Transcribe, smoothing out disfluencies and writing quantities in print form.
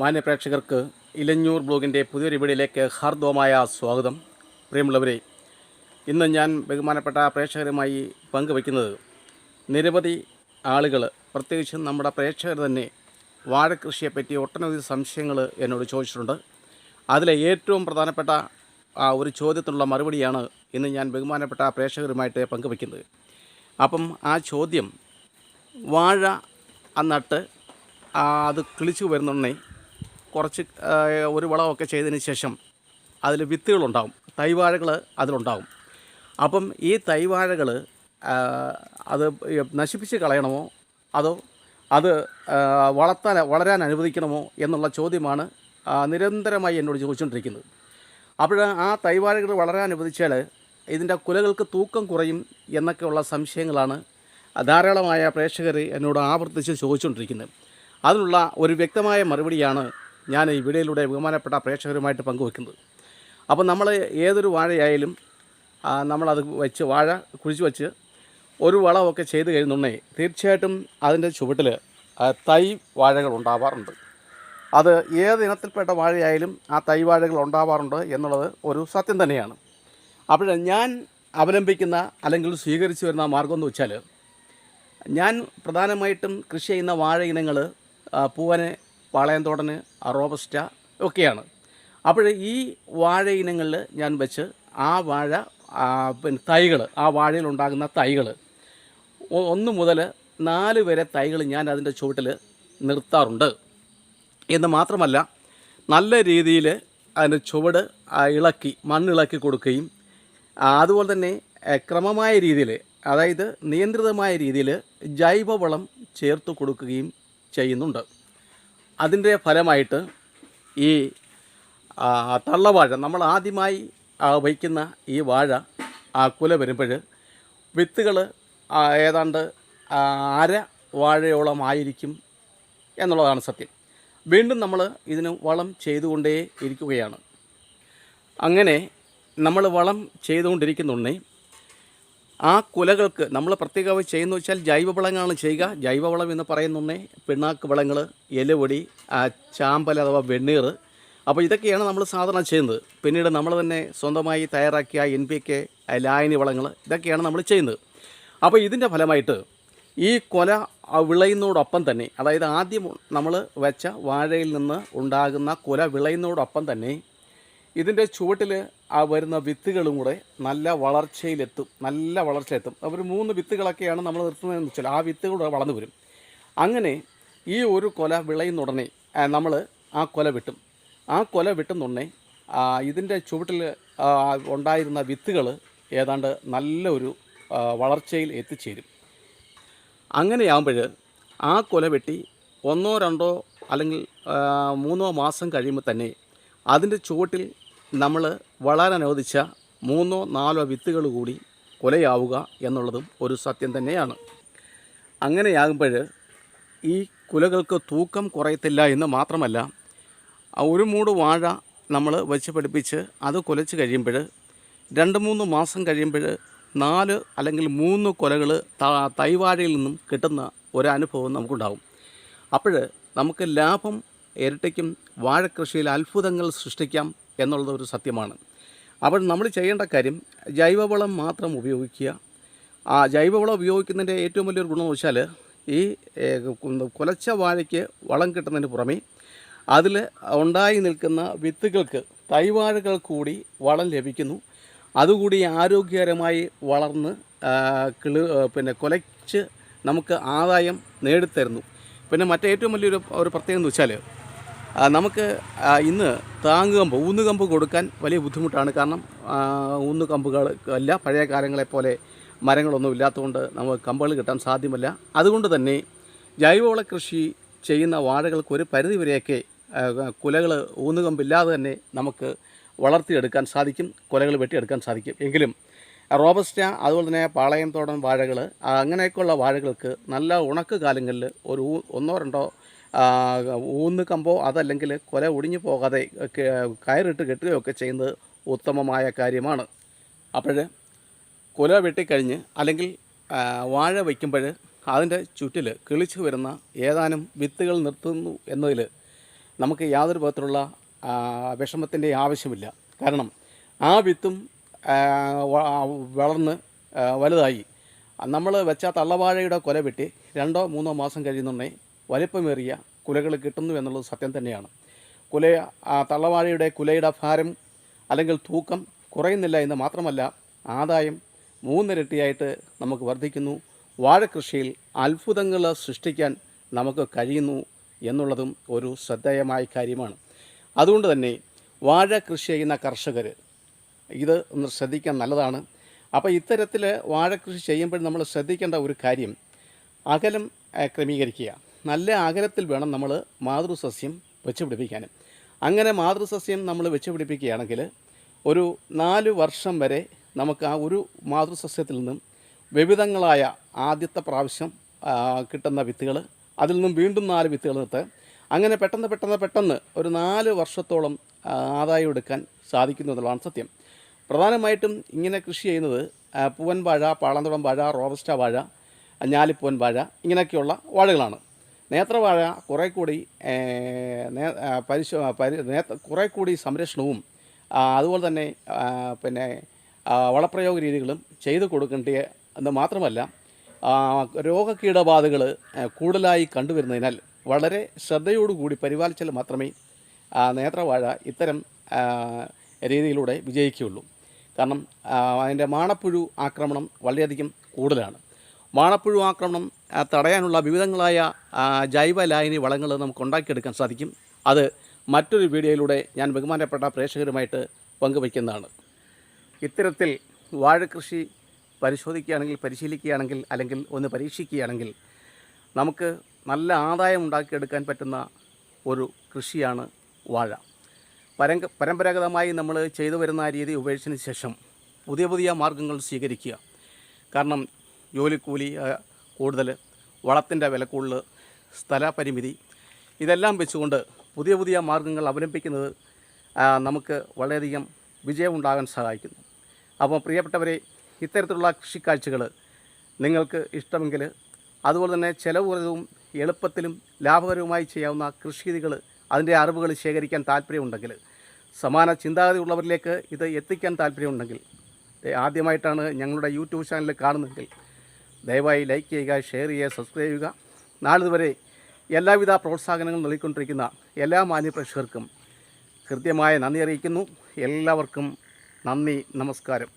മാന്യ പ്രേക്ഷകർക്ക് ഇലഞ്ഞൂർ ബ്ലോഗിൻ്റെ പുതിയൊരു വീഡിയോയിലേക്ക് ഹാർദവമായ സ്വാഗതം. പ്രിയമുള്ളവരെ, ഇന്ന് ഞാൻ ബഹുമാനപ്പെട്ട പ്രേക്ഷകരുമായി പങ്കുവയ്ക്കുന്നത് നിരവധി ആളുകൾ, പ്രത്യേകിച്ചും നമ്മുടെ പ്രേക്ഷകർ തന്നെ വാഴക്കൃഷിയെപ്പറ്റി ഒട്ടനവധി സംശയങ്ങൾ എന്നോട് ചോദിച്ചിട്ടുണ്ട്. അതിലെ ഏറ്റവും പ്രധാനപ്പെട്ട ഒരു ചോദ്യത്തിനുള്ള മറുപടിയാണ് ഇന്ന് ഞാൻ ബഹുമാനപ്പെട്ട പ്രേക്ഷകരുമായിട്ട് പങ്കുവയ്ക്കുന്നത്. അപ്പം ആ ചോദ്യം, വാഴ നട്ട് അത് കിളിച്ചു വരുന്നുണ്ടെങ്കിൽ കുറച്ച് ഒരു വളമൊക്കെ ചെയ്തതിന് ശേഷം അതിൽ വിത്തുകളുണ്ടാകും, തൈവാഴകൾ അതിലുണ്ടാകും. അപ്പം ഈ തൈവാഴകൾ അത് നശിപ്പിച്ച് കളയണമോ അതോ അത് വളരാൻ അനുവദിക്കണമോ എന്നുള്ള ചോദ്യമാണ് നിരന്തരമായി എന്നോട് ചോദിച്ചുകൊണ്ടിരിക്കുന്നത്. അപ്പോൾ ആ തൈവാഴകൾ വളരാൻ അനുവദിച്ചാൽ ഇതിൻ്റെ കുലകൾക്ക് തൂക്കം കുറയും എന്നൊക്കെയുള്ള സംശയങ്ങളാണ് ധാരാളമായ പ്രേക്ഷകർ എന്നോട് ആവർത്തിച്ച് ചോദിച്ചുകൊണ്ടിരിക്കുന്നത്. അതിനുള്ള ഒരു വ്യക്തമായ മറുപടിയാണ് ഞാൻ ഈ വീഡിയോയിലൂടെ ബഹുമാനപ്പെട്ട പ്രേക്ഷകരുമായിട്ട് പങ്കുവെക്കുന്നത്. അപ്പോൾ നമ്മൾ ഏതൊരു വാഴയായാലും നമ്മളത് വാഴ കുഴിച്ച് വെച്ച് ഒരു വളമൊക്കെ ചെയ്ത് കഴിയുന്നുണ്ടെങ്കിൽ തീർച്ചയായിട്ടും അതിൻ്റെ ചുവട്ടിൽ തൈ വാഴകൾ ഉണ്ടാവാറുണ്ട്. അത് ഏത് ഇനത്തിൽപ്പെട്ട വാഴയായാലും ആ തൈ വാഴകൾ ഉണ്ടാവാറുണ്ട് എന്നുള്ളത് ഒരു സത്യം തന്നെയാണ്. അപ്പോൾ ഞാൻ അവലംബിക്കുന്ന അല്ലെങ്കിൽ സ്വീകരിച്ചു വരുന്ന മാർഗം എന്ന് വെച്ചാൽ, ഞാൻ പ്രധാനമായിട്ടും കൃഷി ചെയ്യുന്ന വാഴ ഇനങ്ങൾ പൂവന്, പാളയംതോടന്, റോബസ്റ്റ ഒക്കെയാണ്. അപ്പോൾ ഈ വാഴ ഇനങ്ങളിൽ ഞാൻ വെച്ച് ആ വാഴ പിന്നെ തൈകൾ, ആ വാഴയിലുണ്ടാകുന്ന തൈകൾ 1 മുതൽ 4 വരെ തൈകൾ ഞാൻ അതിൻ്റെ ചുവട്ടിൽ നിർത്താറുണ്ട്. എന്ന് മാത്രമല്ല, നല്ല രീതിയിൽ അതിൻ്റെ ചുവട് ഇളക്കി മണ്ണിളക്കി കൊടുക്കുകയും അതുപോലെ തന്നെ ക്രമമായ രീതിയിൽ, അതായത് നിയന്ത്രിതമായ രീതിയിൽ ജൈവവളം ചേർത്ത് കൊടുക്കുകയും ചെയ്യുന്നുണ്ട്. അതിൻ്റെ ഫലമായിട്ട് ഈ തള്ളവാഴ, നമ്മൾ ആദ്യമായി വയ്ക്കുന്ന ഈ വാഴ കുല വരുമ്പോൾ വിത്തുകൾ ഏതാണ്ട് അര വാഴയോളം ആയിരിക്കും എന്നുള്ളതാണ് സത്യം. വീണ്ടും നമ്മൾ ഇതിന് വളം ചെയ്തുകൊണ്ടേ ഇരിക്കുകയാണ്. അങ്ങനെ നമ്മൾ വളം ചെയ്തുകൊണ്ടിരിക്കുന്നുണ്ടെങ്കിൽ ആ കുലകൾക്ക് നമ്മൾ പ്രത്യേകമായി ചെയ്യുന്നു വെച്ചാൽ ജൈവവളങ്ങളാണ് ചെയ്യുക. ജൈവവളം എന്ന് പറയുന്നുണ്ടെങ്കിൽ പിണ്ണാക്ക് വളങ്ങൾ, ഇലവൊടി, ചാമ്പൽ അഥവാ വെണ്ണീർ. അപ്പോൾ ഇതൊക്കെയാണ് നമ്മൾ സാധാരണ ചെയ്യുന്നത്. പിന്നീട് നമ്മൾ തന്നെ സ്വന്തമായി തയ്യാറാക്കിയ NPK, ലായനി വളങ്ങൾ, ഇതൊക്കെയാണ് നമ്മൾ ചെയ്യുന്നത്. അപ്പോൾ ഇതിൻ്റെ ഫലമായിട്ട് ഈ കൊല വിളയുന്നതോടൊപ്പം തന്നെ, അതായത് ആദ്യം നമ്മൾ വെച്ച വാഴയിൽ നിന്ന് ഉണ്ടാകുന്ന കുല വിളയുന്നതോടൊപ്പം തന്നെ ഇതിൻ്റെ ചുവട്ടിൽ വരുന്ന വിത്തുകളും കൂടെ നല്ല വളർച്ചയിലെത്തും. അവർ 3 വിത്തുകളൊക്കെയാണ് നമ്മൾ നിർത്തുന്നതെന്ന് വെച്ചാൽ ആ വിത്തുകൂടെ വളർന്നു വരും. അങ്ങനെ ഈ ഒരു കൊല വിളയുന്ന ഉടനെ നമ്മൾ ആ കൊല വെട്ടും. ആ കൊല വെട്ടുന്നുടനെ ഇതിൻ്റെ ചുവട്ടിൽ ഉണ്ടായിരുന്ന വിത്തുകൾ ഏതാണ്ട് നല്ലൊരു വളർച്ചയിൽ എത്തിച്ചേരും. അങ്ങനെയാകുമ്പോൾ ആ കൊല വെട്ടി 1 2 അല്ലെങ്കിൽ 3 മാസം കഴിയുമ്പോൾ തന്നെ അതിൻ്റെ ചുവട്ടിൽ നമ്മൾ വളരാൻ അനുവദിച്ച 3 4 വിത്തുകൾ കൂടി കൊലയാവുക എന്നുള്ളതും ഒരു സത്യം തന്നെയാണ്. അങ്ങനെയാകുമ്പോൾ ഈ കുലകൾക്ക് തൂക്കം കുറയത്തില്ല എന്ന് മാത്രമല്ല, ഒരു മൂട് വാഴ നമ്മൾ വെച്ച് പിടിപ്പിച്ച് അത് കുലച്ച് കഴിയുമ്പോൾ 2-3 മാസം കഴിയുമ്പോൾ 4 അല്ലെങ്കിൽ 3 കൊലകൾ തൈവാഴയിൽ നിന്നും കിട്ടുന്ന ഒരനുഭവം നമുക്കുണ്ടാകും. അപ്പോൾ നമുക്ക് ലാഭം ഇരട്ടിക്കും, വാഴക്കൃഷിയിൽ അത്ഭുതങ്ങൾ സൃഷ്ടിക്കാം എന്നുള്ളത് ഒരു സത്യമാണ്. അപ്പോൾ നമ്മൾ ചെയ്യേണ്ട കാര്യം ജൈവവളം മാത്രം ഉപയോഗിക്കുക. ആ ജൈവവളം ഉപയോഗിക്കുന്നതിൻ്റെ ഏറ്റവും വലിയൊരു ഗുണമെന്ന് വെച്ചാൽ, ഈ കുലച്ച വാഴയ്ക്ക് വളം കിട്ടുന്നതിന് പുറമേ അതിൽ ഉണ്ടായി നിൽക്കുന്ന വിത്തുകൾക്ക്, തൈവാഴകൾ കൂടി വളം ലഭിക്കുന്നു. അതുകൂടി ആരോഗ്യകരമായി വളർന്ന് കുലച്ച് നമുക്ക് ആദായം നേടിത്തരുന്നു. പിന്നെ മറ്റേറ്റവും വലിയൊരു പ്രത്യേകത എന്ന് വെച്ചാൽ, നമുക്ക് ഇന്ന് താങ്ങുകമ്പ്, ഊന്നുകമ്പ് കൊടുക്കാൻ വലിയ ബുദ്ധിമുട്ടാണ്. കാരണം ഊന്നുകമ്പുകൾ അല്ല, പഴയ കാലങ്ങളെപ്പോലെ മരങ്ങളൊന്നും ഇല്ലാത്തതുകൊണ്ട് നമുക്ക് കമ്പുകൾ കിട്ടാൻ സാധ്യമല്ല. അതുകൊണ്ട് തന്നെ ജൈവവള കൃഷി ചെയ്യുന്ന വാഴകൾക്ക് ഒരു പരിധിവരെയൊക്കെ കുലകൾ ഊന്നുകമ്പില്ലാതെ തന്നെ നമുക്ക് വളർത്തിയെടുക്കാൻ സാധിക്കും, കുലകൾ വെട്ടിയെടുക്കാൻ സാധിക്കും. എങ്കിലും റോബസ്റ്റ, അതുപോലെ തന്നെ പാളയംതോടൻ വാഴകൾ, അങ്ങനെയൊക്കെയുള്ള വാഴകൾക്ക് നല്ല ഉണക്ക് കാലങ്ങളിൽ ഒരു 1 2 ഊന്ന് കമ്പോ അതല്ലെങ്കിൽ കുല ഒടിഞ്ഞു പോകാതെ കയറിട്ട് കെട്ടുകയൊക്കെ ചെയ്യുന്നത് ഉത്തമമായ കാര്യമാണ്. അപ്പോൾ കുല വെട്ടിക്കഴിഞ്ഞ് അല്ലെങ്കിൽ വാഴ വയ്ക്കുമ്പോൾ അതിൻ്റെ ചുറ്റിൽ കിളിച്ചു വരുന്ന ഏതാനും വിത്തുകൾ നിർത്തുന്നു എന്നതിൽ നമുക്ക് യാതൊരു വിധത്തിലുള്ള വിഷമത്തിൻ്റെ ആവശ്യമില്ല. കാരണം ആ വിത്തും വളർന്ന് വലുതായി നമ്മൾ വെച്ച തള്ളവാഴയുടെ കുല വെട്ടി 2-3 മാസം കഴിയുന്നുണ്ടെങ്കിൽ വലിപ്പമേറിയ കുലകൾ കിട്ടുന്നു എന്നുള്ളത് സത്യം തന്നെയാണ്. തള്ളവാഴയുടെ കുലയുടെ ഭാരം അല്ലെങ്കിൽ തൂക്കം കുറയുന്നില്ല എന്ന് മാത്രമല്ല, ആദായം 3 ഇരട്ടിയായിട്ട് നമുക്ക് വർദ്ധിക്കുന്നു. വാഴക്കൃഷിയിൽ അത്ഭുതങ്ങൾ സൃഷ്ടിക്കാൻ നമുക്ക് കഴിയുന്നു എന്നുള്ളതും ഒരു ശ്രദ്ധേയമായ കാര്യമാണ്. അതുകൊണ്ട് തന്നെ വാഴ കൃഷി ചെയ്യുന്ന കർഷകർ ഇത് ഒന്ന് ശ്രദ്ധിക്കാൻ നല്ലതാണ്. അപ്പോൾ ഇത്തരത്തിൽ വാഴക്കൃഷി ചെയ്യുമ്പോൾ നമ്മൾ ശ്രദ്ധിക്കേണ്ട ഒരു കാര്യം, അകലം ക്രമീകരിക്കുക. നല്ല അകലത്തിൽ വേണം നമ്മൾ മാതൃസസ്യം വെച്ച് പിടിപ്പിക്കാനും. അങ്ങനെ മാതൃസസ്യം നമ്മൾ വെച്ച് പിടിപ്പിക്കുകയാണെങ്കിൽ ഒരു 4 വർഷം വരെ നമുക്ക് ആ ഒരു മാതൃസസ്യത്തിൽ നിന്നും വിവിധങ്ങളായ ആദ്യത്തെ പ്രാവശ്യം കിട്ടുന്ന വിത്തുകൾ, അതിൽ നിന്നും വീണ്ടും 4 വിത്തുകൾ നിർത്ത്, അങ്ങനെ പെട്ടെന്ന് ഒരു 4 വർഷത്തോളം ആദായം എടുക്കാൻ സാധിക്കുന്നു എന്നുള്ളതാണ് സത്യം. പ്രധാനമായിട്ടും ഇങ്ങനെ കൃഷി ചെയ്യുന്നത് പൂവൻ വാഴ, പാളന്തോടം വാഴ, റോബസ്റ്റ വാഴ, ഞാലിപ്പൂവൻ വാഴ, ഇങ്ങനെയൊക്കെയുള്ള വാഴകളാണ്. നേത്രവാഴ കുറേ കൂടി സംരക്ഷണവും അതുപോലെ തന്നെ വളപ്രയോഗ രീതികളും ചെയ്തു കൊടുക്കേണ്ട എന്ന് മാത്രമല്ല, രോഗകീടബാധകൾ കൂടുതലായി കണ്ടുവരുന്നതിനാൽ വളരെ ശ്രദ്ധയോടുകൂടി പരിപാലിച്ചാൽ മാത്രമേ നേത്രവാഴ ഇത്തരം രീതിയിലൂടെ വിജയിക്കുകയുള്ളൂ. കാരണം അതിൻ്റെ മാണപ്പുഴു ആക്രമണം വളരെയധികം കൂടുതലാണ്. മാണപ്പുഴു ആക്രമണം തടയാനുള്ള വിവിധങ്ങളായ ജൈവ ലായനി വളങ്ങൾ നമുക്ക് ഉണ്ടാക്കിയെടുക്കാൻ സാധിക്കും. അത് മറ്റൊരു വീഡിയോയിലൂടെ ഞാൻ ബഹുമാനപ്പെട്ട പ്രേക്ഷകരുമായിട്ട് പങ്കുവയ്ക്കുന്നതാണ്. ഇത്തരത്തിൽ വാഴക്കൃഷി പരിശീലിക്കുകയാണെങ്കിൽ അല്ലെങ്കിൽ ഒന്ന് പരീക്ഷിക്കുകയാണെങ്കിൽ നമുക്ക് നല്ല ആദായം ഉണ്ടാക്കിയെടുക്കാൻ പറ്റുന്ന ഒരു കൃഷിയാണ് വാഴ. പരമ്പരാഗതമായി നമ്മൾ ചെയ്തു വരുന്ന രീതി ഉപേക്ഷിച്ചതിന് ശേഷം പുതിയ മാർഗങ്ങൾ സ്വീകരിക്കുക. കാരണം ജോലിക്കൂലി കൂടുതൽ, വളത്തിൻ്റെ വില കൂടുതൽ, സ്ഥലപരിമിതി, ഇതെല്ലാം വെച്ചുകൊണ്ട് പുതിയ മാർഗങ്ങൾ അവലംബിക്കുന്നത് നമുക്ക് വളരെയധികം വിജയമുണ്ടാകാൻ സഹായിക്കുന്നു. അപ്പോൾ പ്രിയപ്പെട്ടവരെ, ഇത്തരത്തിലുള്ള കൃഷിക്കാഴ്ചകൾ നിങ്ങൾക്ക് ഇഷ്ടമെങ്കിൽ, അതുപോലെ തന്നെ ചിലവ് കുറവും എളുപ്പത്തിലും ലാഭകരവുമായി ചെയ്യാവുന്ന കൃഷിരീതികൾ, അതിൻ്റെ അറിവുകൾ ശേഖരിക്കാൻ താല്പര്യമുണ്ടെങ്കിൽ, സമാന ചിന്താഗതി ഉള്ളവരിലേക്ക് ഇത് എത്തിക്കാൻ താല്പര്യമുണ്ടെങ്കിൽ, ആദ്യമായിട്ടാണ് ഞങ്ങളുടെ യൂട്യൂബ് ചാനൽ കാണുന്നതെങ്കിൽ ദയവായി ലൈക്ക് ചെയ്യുക, ഷെയർ ചെയ്യുക, സബ്സ്ക്രൈബ് ചെയ്യുക. നാളിതുവരെ എല്ലാവിധ പ്രോത്സാഹനങ്ങളും നൽകിക്കൊണ്ടിരിക്കുന്ന എല്ലാ മാന്യപ്രേക്ഷകർക്കും കൃത്യമായ നന്ദി അറിയിക്കുന്നു. എല്ലാവർക്കും നന്ദി, നമസ്കാരം.